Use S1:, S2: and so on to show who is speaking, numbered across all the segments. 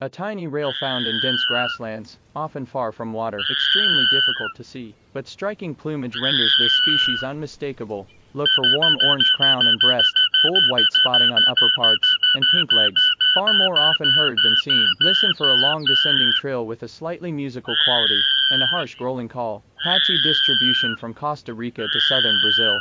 S1: A tiny rail found in dense grasslands, often far from water, extremely difficult to see, but striking plumage renders this species unmistakable. Look for warm orange crown and breast, bold white spotting on upper parts, and pink legs. Far more often heard than seen. Listen for a long descending trill with a slightly musical quality, and a harsh growling call. Patchy distribution from Costa Rica to southern Brazil.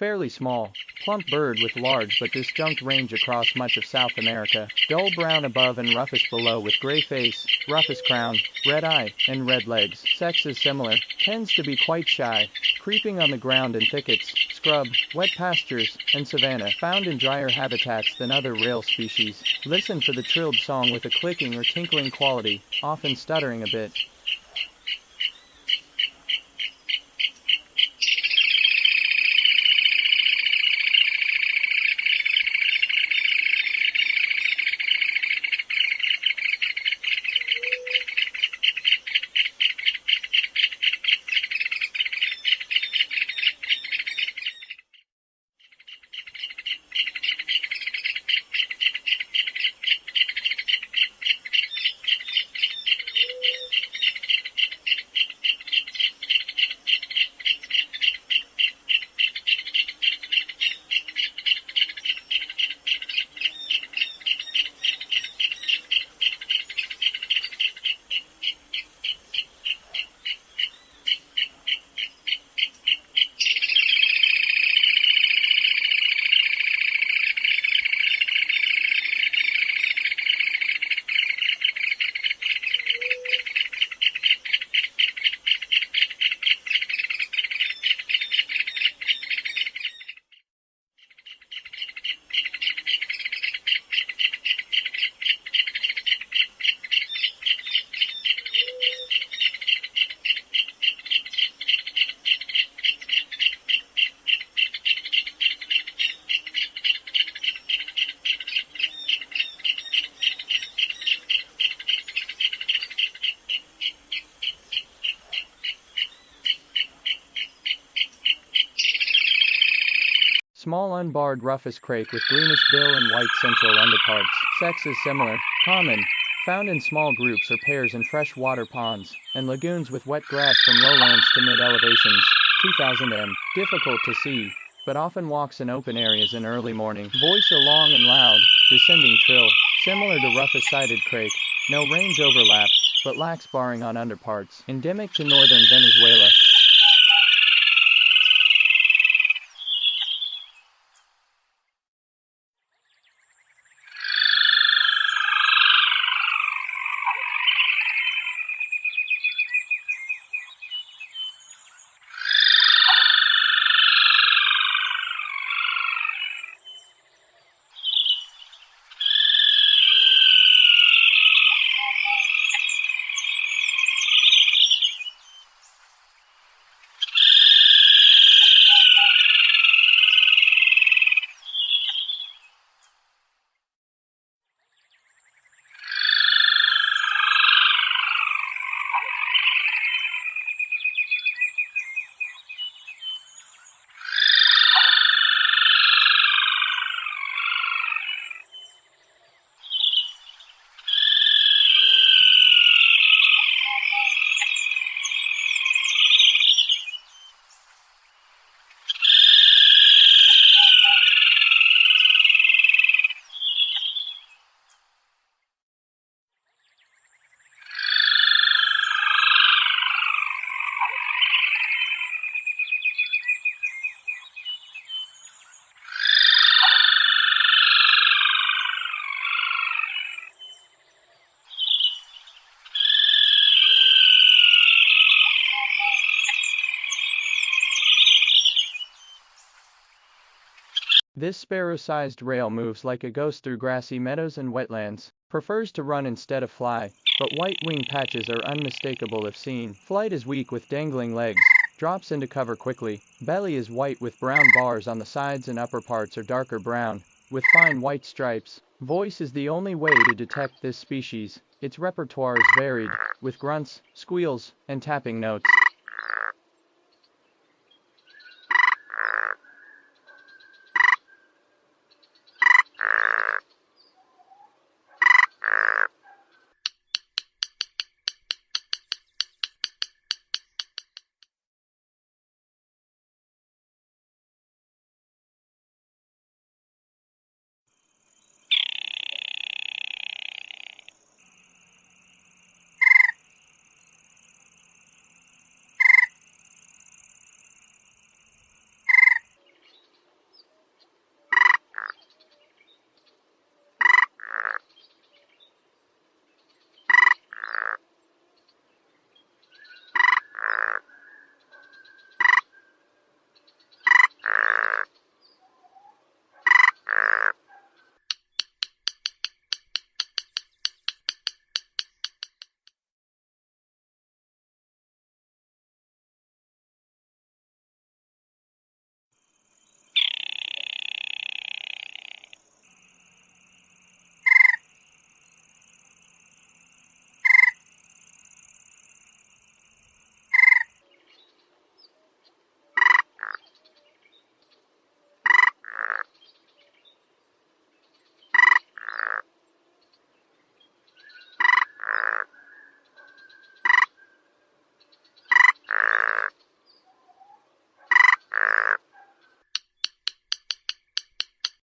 S1: Fairly small, plump bird with large but disjunct range across much of South America. Dull brown above and roughish below with gray face, roughest crown, red eye, and red legs. Sex is similar, tends to be quite shy, creeping on the ground in thickets, scrub, wet pastures, and savanna. Found in drier habitats than other rail species. Listen for the trilled song with a clicking or tinkling quality, often stuttering a bit. Small unbarred rufous crake with greenish bill and white central underparts. Sex is similar, common, found in small groups or pairs in freshwater ponds and lagoons with wet grass from lowlands to mid-elevations. 2000 m. Difficult to see, but often walks in open areas in early morning. Voice a long and loud, descending trill, similar to rufous-sided crake. No range overlap, but lacks barring on underparts. Endemic to northern Venezuela. This sparrow-sized rail moves like a ghost through grassy meadows and wetlands, prefers to run instead of fly, but white wing patches are unmistakable if seen. Flight is weak with dangling legs, drops into cover quickly. Belly is white with brown bars on the sides and upper parts are darker brown, with fine white stripes. Voice is the only way to detect this species. Its repertoire is varied, with grunts, squeals, and tapping notes.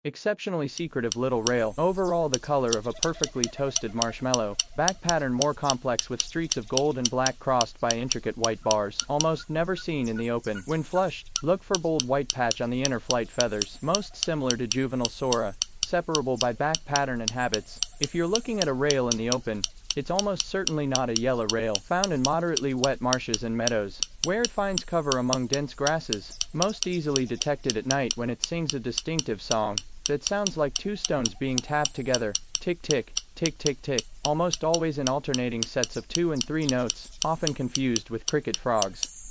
S1: Exceptionally secretive little rail, overall the color of a perfectly toasted marshmallow. Back pattern more complex with streaks of gold and black crossed by intricate white bars, almost never seen in the open. When flushed, look for bold white patch on the inner flight feathers, most similar to juvenile sora, separable by back pattern and habits. If you're looking at a rail in the open, it's almost certainly not a yellow rail, found in moderately wet marshes and meadows, where it finds cover among dense grasses, most easily detected at night when it sings a distinctive song that sounds like two stones being tapped together, tick tick, tick tick tick, almost always in alternating sets of 2 and 3 notes, often confused with cricket frogs.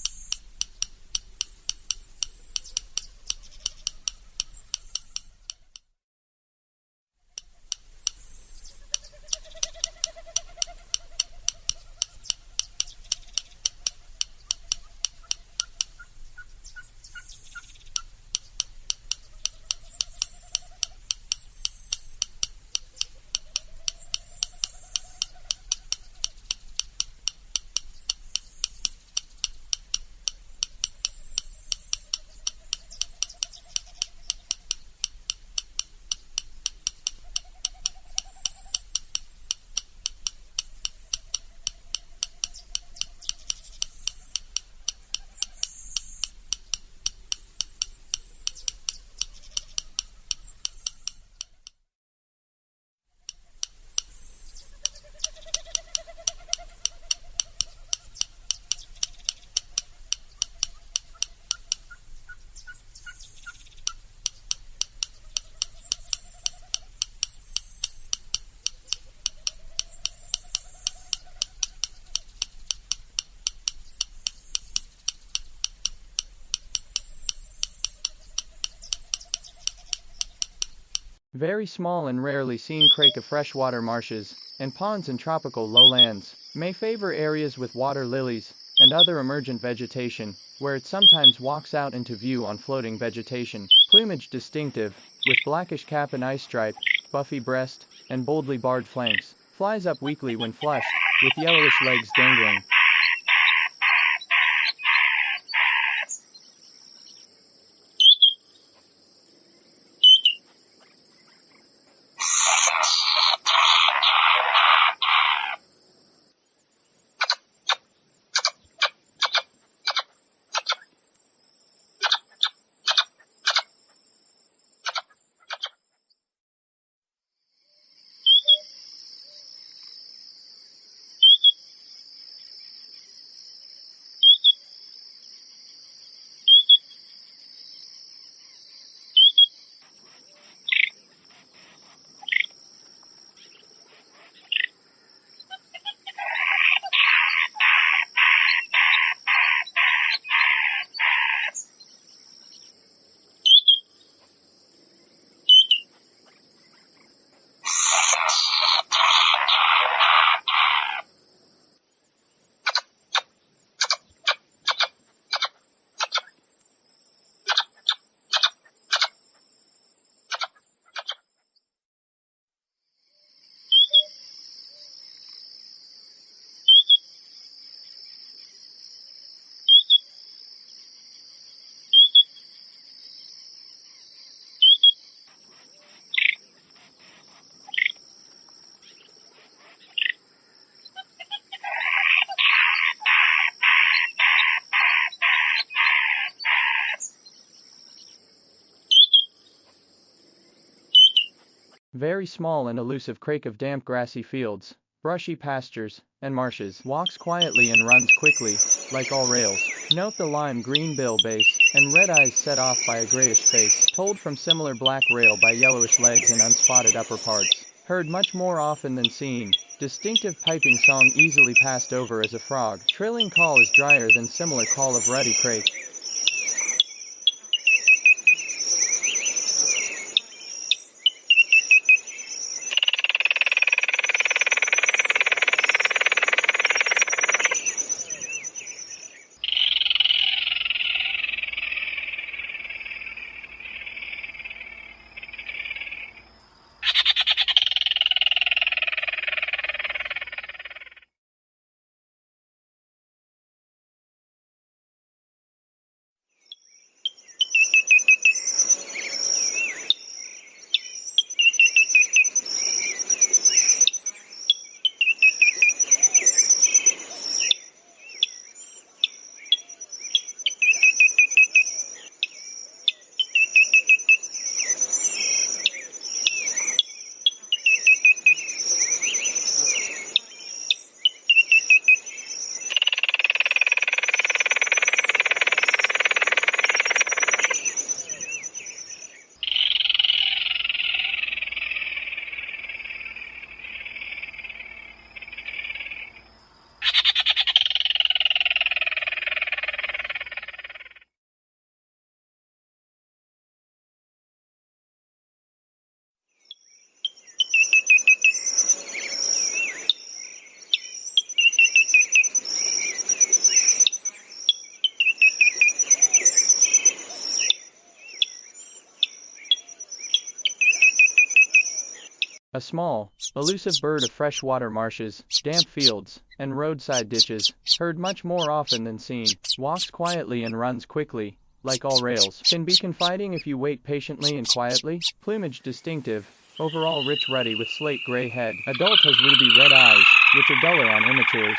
S1: Very small and rarely seen crake of freshwater marshes and ponds in tropical lowlands, may favor areas with water lilies and other emergent vegetation, where it sometimes walks out into view on floating vegetation. Plumage distinctive, with blackish cap and eye stripe, buffy breast, and boldly barred flanks. Flies up weakly when flushed, with yellowish legs dangling. Very small and elusive crake of damp grassy fields, brushy pastures, and marshes. Walks quietly and runs quickly, like all rails. Note the lime-green bill base, and red eyes set off by a grayish face, told from similar black rail by yellowish legs and unspotted upper parts. Heard much more often than seen. Distinctive piping song easily passed over as a frog. Trilling call is drier than similar call of ruddy crake. A small, elusive bird of freshwater marshes, damp fields, and roadside ditches, heard much more often than seen, walks quietly and runs quickly, like all rails. Can be confiding if you wait patiently and quietly. Plumage distinctive, overall rich ruddy with slate gray head. Adult has ruby red eyes, which are duller on immatures.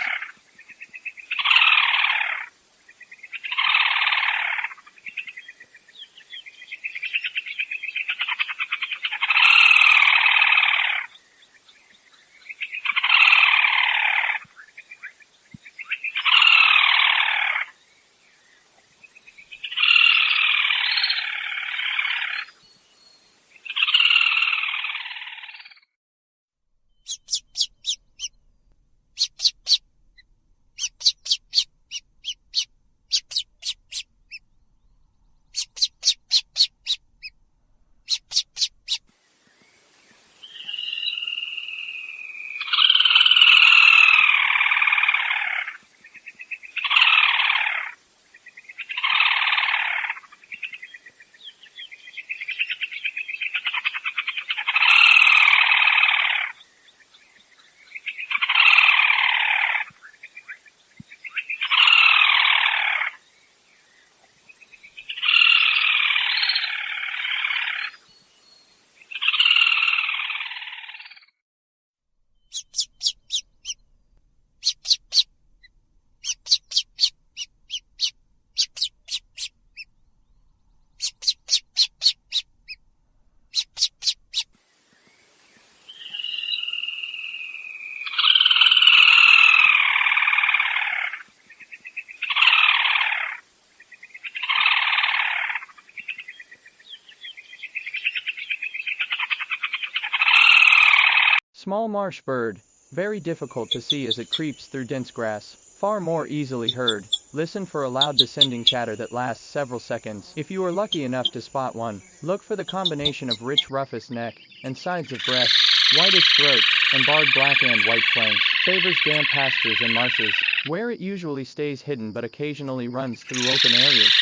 S1: Small marsh bird, very difficult to see as it creeps through dense grass, far more easily heard. Listen for a loud descending chatter that lasts several seconds. If you are lucky enough to spot one, look for the combination of rich rufous neck and sides of breast, whitish throat, and barred black and white flanks. Favors damp pastures and marshes, where it usually stays hidden but occasionally runs through open areas.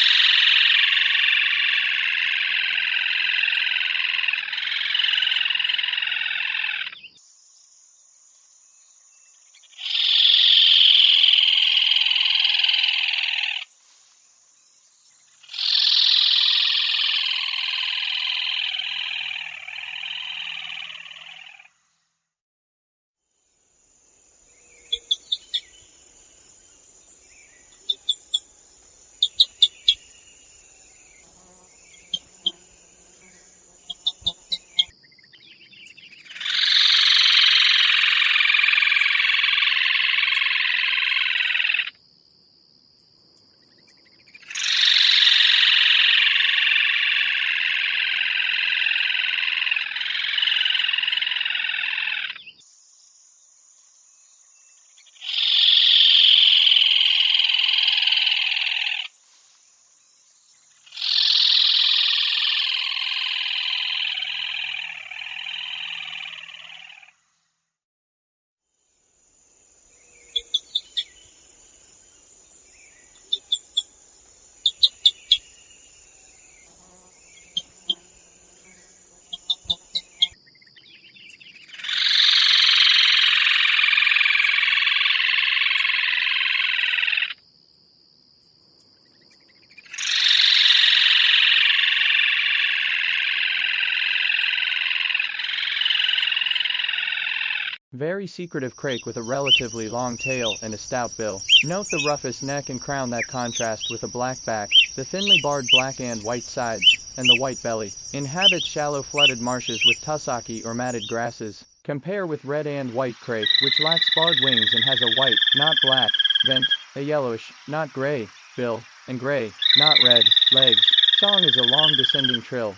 S1: Very secretive crake with a relatively long tail and a stout bill. Note the rufous neck and crown that contrast with a black back, the thinly barred black and white sides, and the white belly. Inhabits shallow flooded marshes with tussocky or matted grasses. Compare with red and white crake, which lacks barred wings and has a white, not black, vent, a yellowish, not gray, bill, and gray, not red, legs. Song is a long descending trill.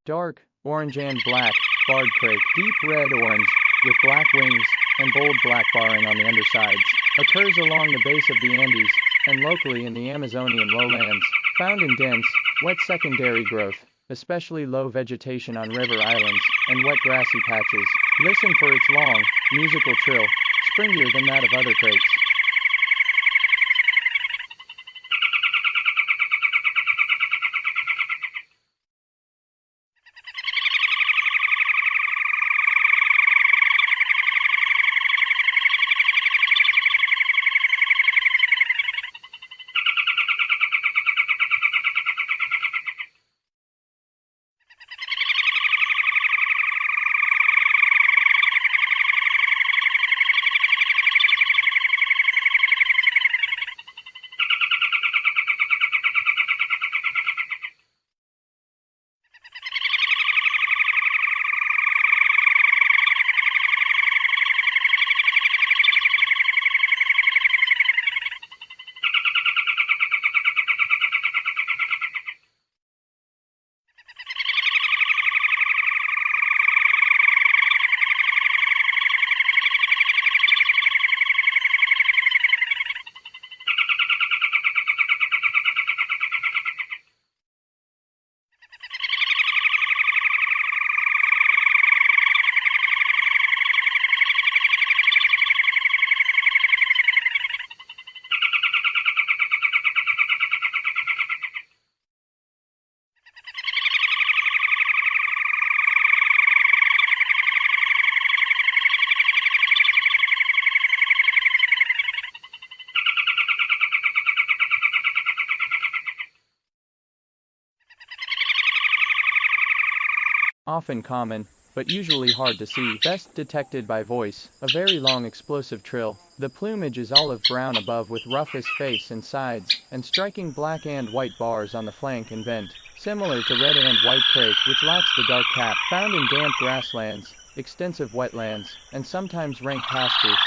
S1: Dark, orange and black, barred crake, deep red-orange, with black wings, and bold black barring on the undersides. Occurs along the base of the Andes, and locally in the Amazonian lowlands. Found in dense, wet secondary growth, especially low vegetation on river islands, and wet grassy patches. Listen for its long, musical trill, springier than that of other crakes. Often common, but usually hard to see. Best detected by voice, a very long explosive trill. The plumage is olive brown above with rufous face and sides, and striking black and white bars on the flank and vent. Similar to red and white crake, which lacks the dark cap. Found in damp grasslands, extensive wetlands, and sometimes rank pastures.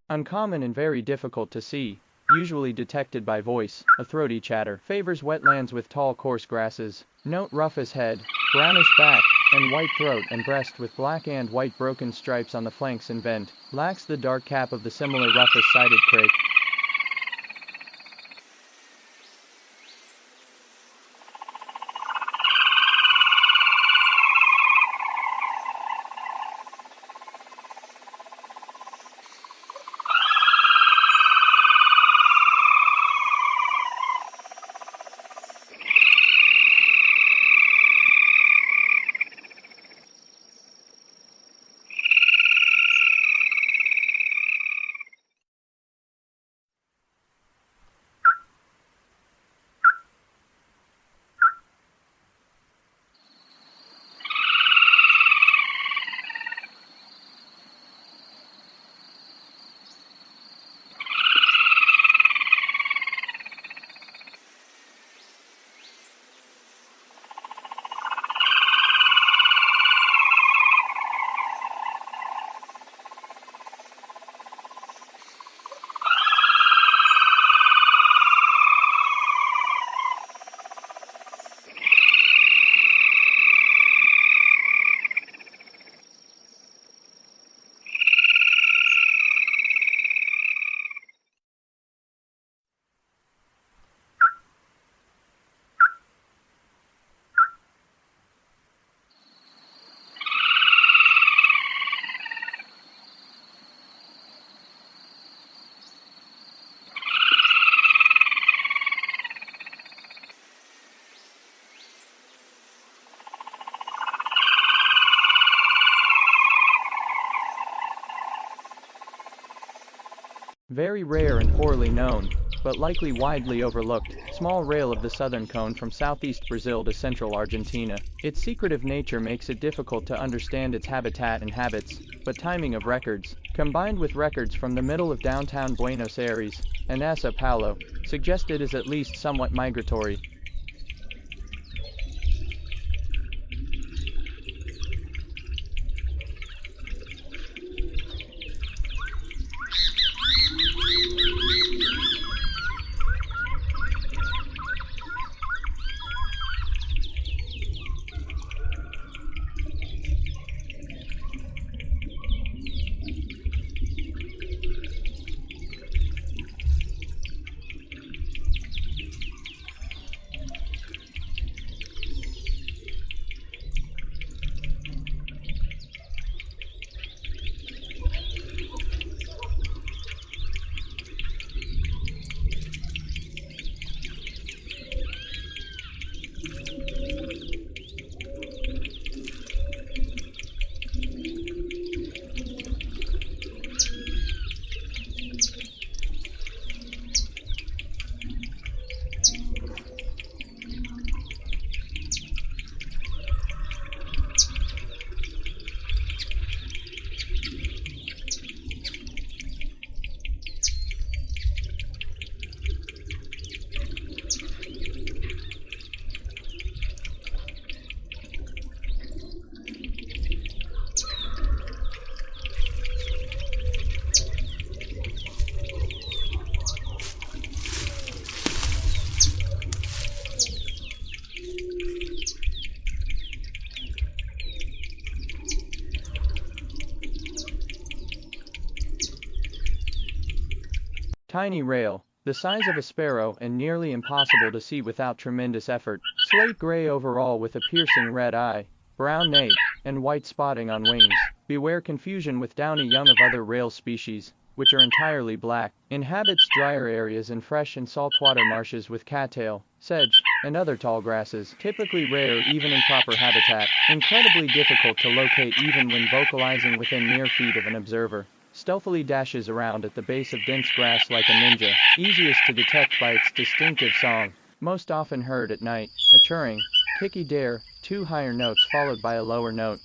S1: Uncommon and very difficult to see, usually detected by voice, a throaty chatter. Favors wetlands with tall coarse grasses. Note rufous head, brownish back, and white throat and breast with black and white broken stripes on the flanks and vent. Lacks the dark cap of the similar rufous-sided crake. Very rare and poorly known, but likely widely overlooked, small rail of the southern cone from southeast Brazil to central Argentina. Its secretive nature makes it difficult to understand its habitat and habits, but timing of records, combined with records from the middle of downtown Buenos Aires and São Paulo, suggest it is at least somewhat migratory. Tiny rail, the size of a sparrow and nearly impossible to see without tremendous effort. Slate gray overall with a piercing red eye, brown nape, and white spotting on wings. Beware confusion with downy young of other rail species, which are entirely black. Inhabits drier areas in fresh and saltwater marshes with cattail, sedge, and other tall grasses. Typically rare even in proper habitat. Incredibly difficult to locate even when vocalizing within mere feet of an observer. Stealthily dashes around at the base of dense grass like a ninja, easiest to detect by its distinctive song, most often heard at night, a churring, kicky dare, two higher notes followed by a lower note.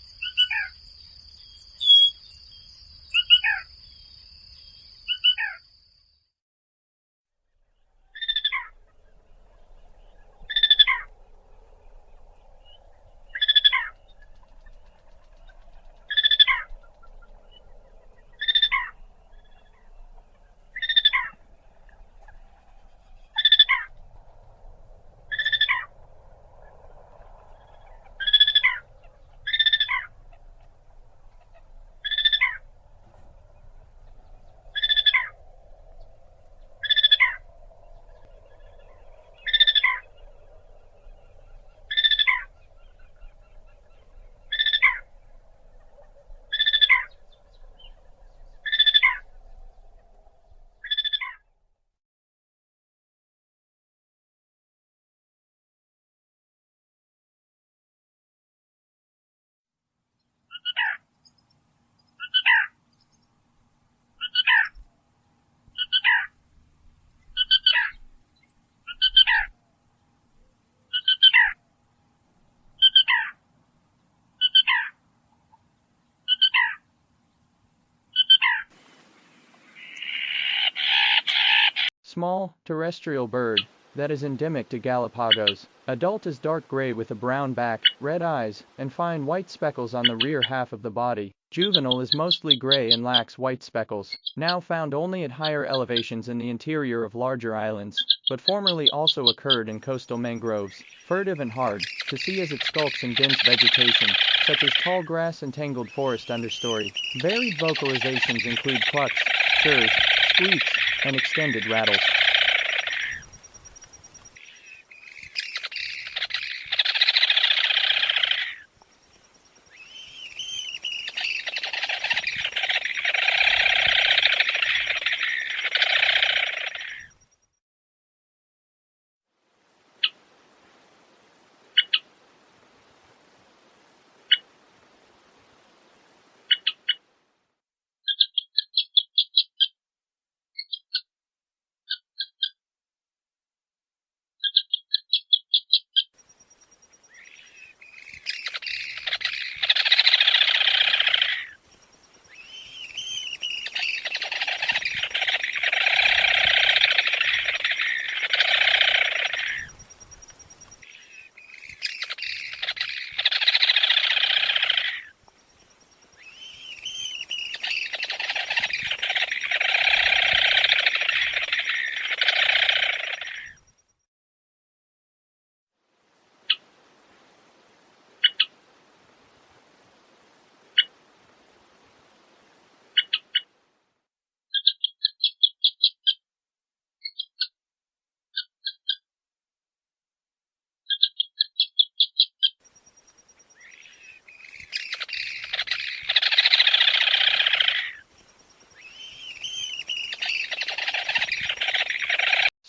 S1: Small, terrestrial bird that is endemic to Galapagos. Adult is dark gray with a brown back, red eyes, and fine white speckles on the rear half of the body. Juvenile is mostly gray and lacks white speckles. Now found only at higher elevations in the interior of larger islands, but formerly also occurred in coastal mangroves. Furtive and hard to see as it skulks in dense vegetation, such as tall grass and tangled forest understory. Varied vocalizations include clucks, churs, squeaks, and extended rattles.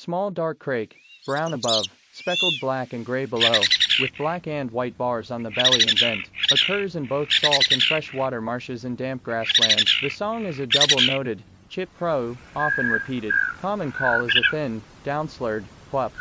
S1: Small dark crake, brown above, speckled black and gray below, with black and white bars on the belly and vent, occurs in both salt and freshwater marshes and damp grasslands. The song is a double-noted, chip pro, often repeated. Common call is a thin, downslurred, quap.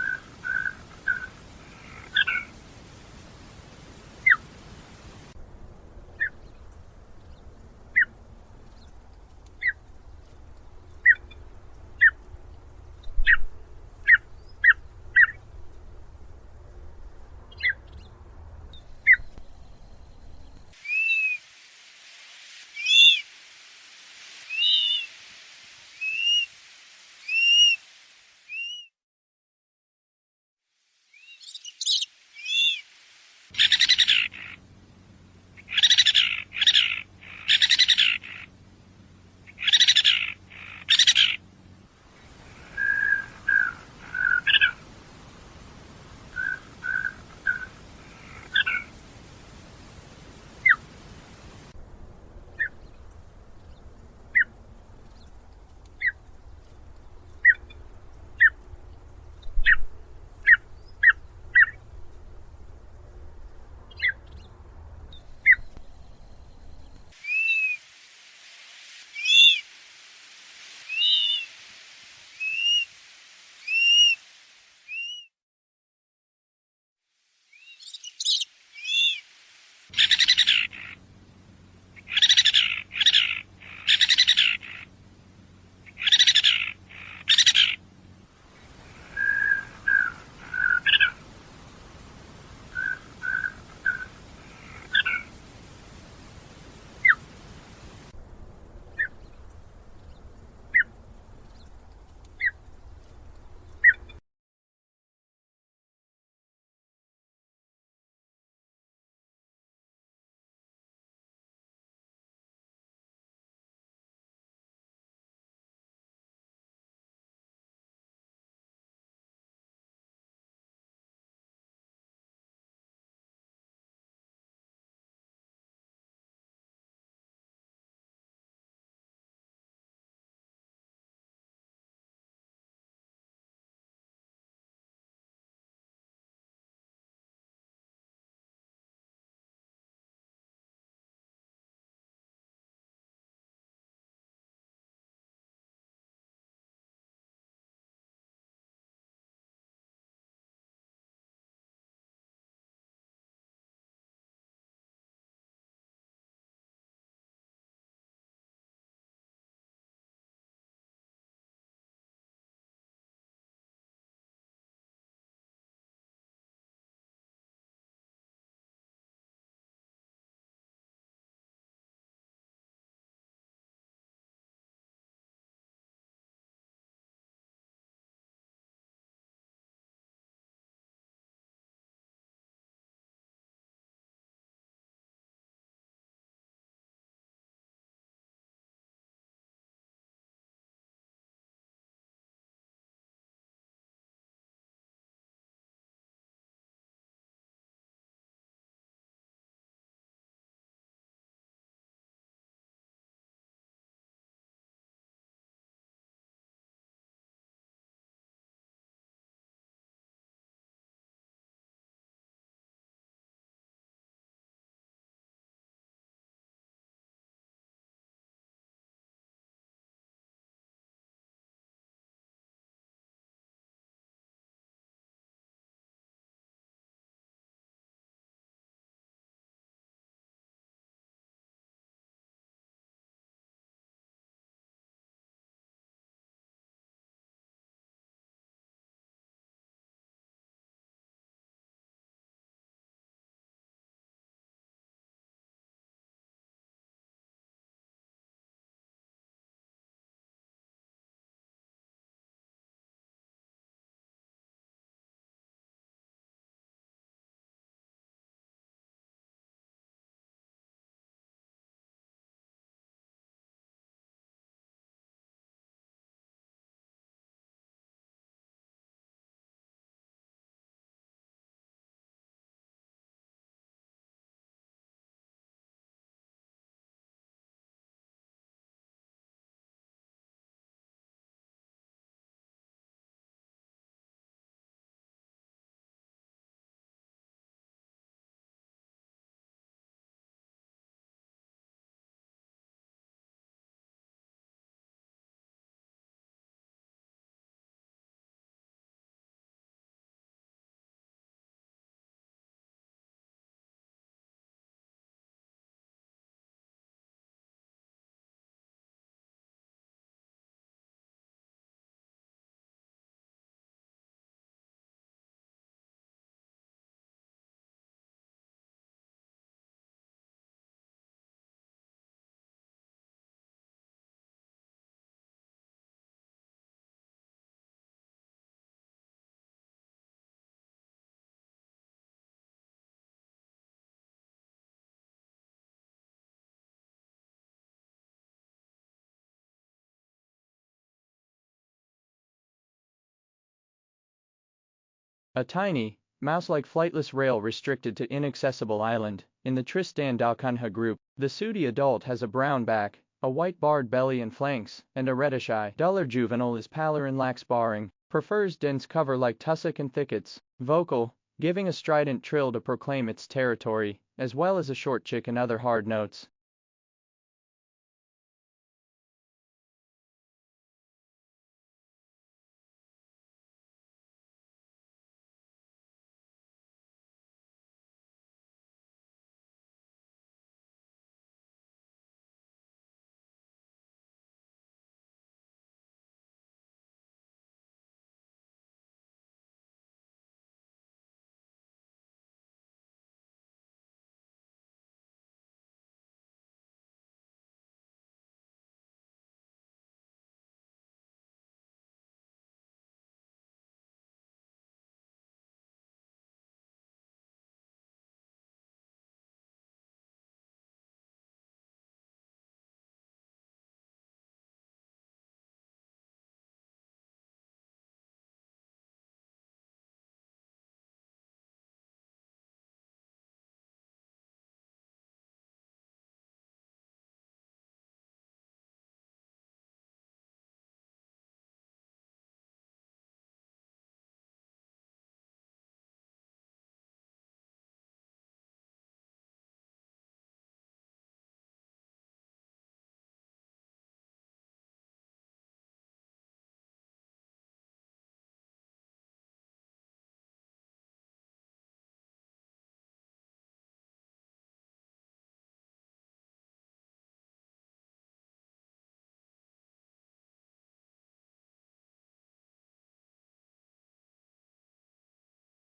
S1: A tiny, mouse-like flightless rail restricted to inaccessible island. In the Tristan da Cunha group, the sooty adult has a brown back, a white barred belly and flanks, and a reddish eye. Duller juvenile is paler and lacks barring, prefers dense cover like tussock and thickets, vocal, giving a strident trill to proclaim its territory, as well as a short chick and other hard notes.